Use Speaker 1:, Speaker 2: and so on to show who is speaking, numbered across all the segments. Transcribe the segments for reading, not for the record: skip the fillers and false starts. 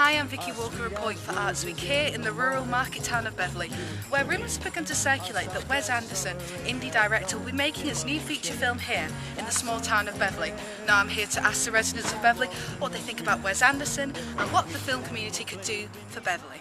Speaker 1: Hi, I'm Vicki Walker reporting for Arts Week here in the rural market town of Beverley, where rumours have begun to circulate that Wes Anderson, indie director, will be making his new feature film here in the small town of Beverley. Now I'm here to ask the residents of Beverley what they think about Wes Anderson and what the film community could do for Beverley.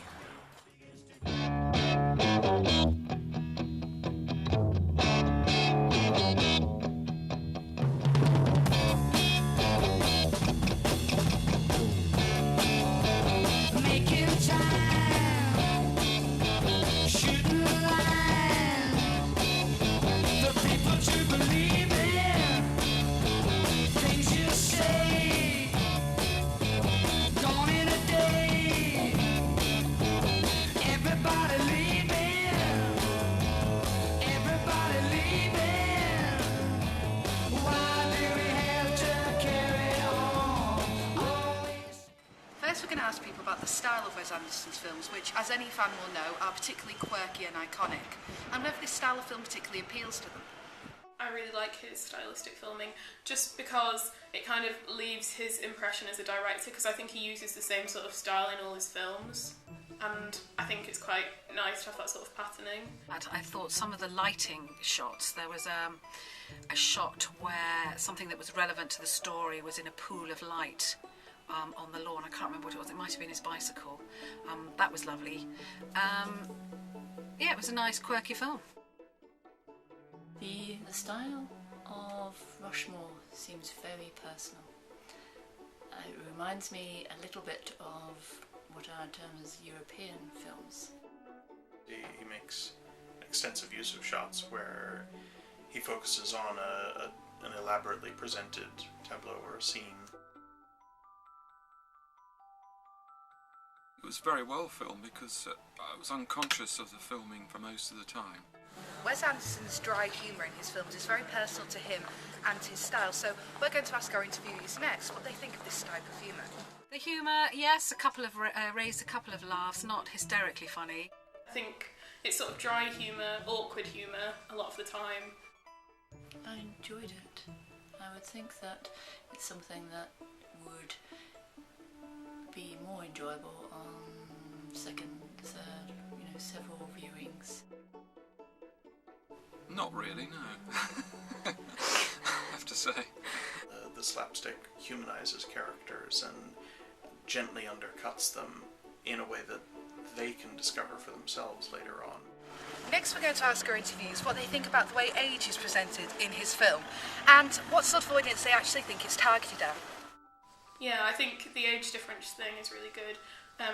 Speaker 1: First, we're going to ask people about the style of Wes Anderson's films, which, as any fan will know, are particularly quirky and iconic, and whether this style of film particularly appeals to them.
Speaker 2: I really like his stylistic filming, just because it kind of leaves his impression as a director, because I think he uses the same sort of style in all his films, and I think it's quite nice to have that sort of patterning.
Speaker 3: I thought some of the lighting shots, there was a shot where something that was relevant to the story was in a pool of light on the lawn. I can't remember what it was. It might have been his bicycle. That was lovely. Yeah, it was a nice, quirky film.
Speaker 4: The style of Rushmore seems very personal. It reminds me a little bit of what I term as European films.
Speaker 5: He makes extensive use of shots where he focuses on an elaborately presented tableau or a scene.
Speaker 6: It was very well filmed because I was unconscious of the filming for most of the time.
Speaker 1: Wes Anderson's dry humour in his films is very personal to him and his style, so we're going to ask our interviewees next what they think of this type of humour.
Speaker 3: The humour, yes, raised a couple of laughs, not hysterically funny.
Speaker 2: I think it's sort of dry humour, awkward humour a lot of the time.
Speaker 4: I enjoyed it. I would think that it's something that would be more enjoyable on second, third, several viewings.
Speaker 6: Not really, no. I have to say.
Speaker 5: The slapstick humanizes characters and gently undercuts them in a way that they can discover for themselves later on.
Speaker 1: Next, we're going to ask our interviewees what they think about the way age is presented in his film and what sort of audience they actually think it's targeted at.
Speaker 2: Yeah, I think the age difference thing is really good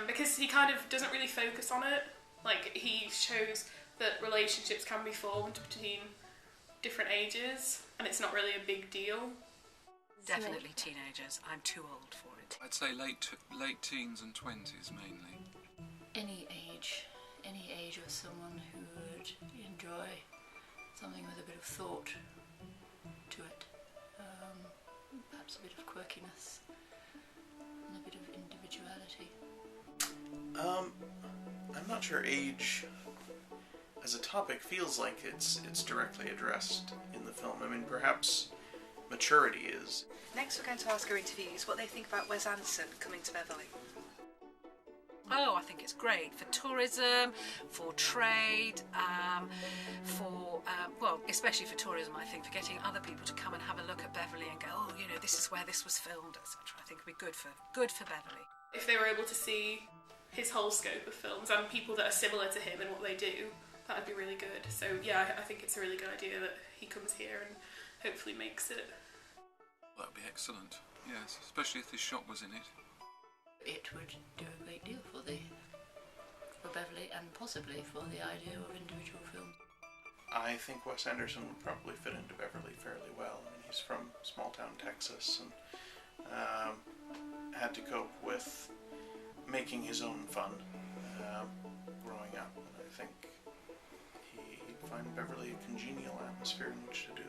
Speaker 2: because he kind of doesn't really focus on it. Like, he shows that relationships can be formed between different ages and it's not really a big deal.
Speaker 3: Definitely teenagers. I'm too old for it.
Speaker 6: I'd say late teens and 20s mainly.
Speaker 4: Any age of someone who would enjoy something with a bit of thought to it, perhaps a bit of quirkiness and a bit of individuality.
Speaker 5: I'm not sure age as a topic feels like it's directly addressed in the film. I mean, perhaps maturity is.
Speaker 1: Next, we're going to ask our interviewees what they think about Wes Anderson coming to Beverley.
Speaker 3: Oh, I think it's great for tourism, for trade, especially for tourism, I think, for getting other people to come and have a look at Beverley and go, oh, this is where this was filmed, etc. I think it would be good for Beverley.
Speaker 2: If they were able to see his whole scope of films and people that are similar to him and what they do, that would be really good. So yeah, I think it's a really good idea that he comes here and hopefully makes it.
Speaker 6: That would be excellent, yes, especially if this shot was in it.
Speaker 4: It would do a great deal for Beverley and possibly for the idea of individual films.
Speaker 5: I think Wes Anderson would probably fit into Beverley fairly well. I mean, he's from small town Texas and had to cope with making his own fun growing up, and I think he'd find Beverley a congenial atmosphere in which to do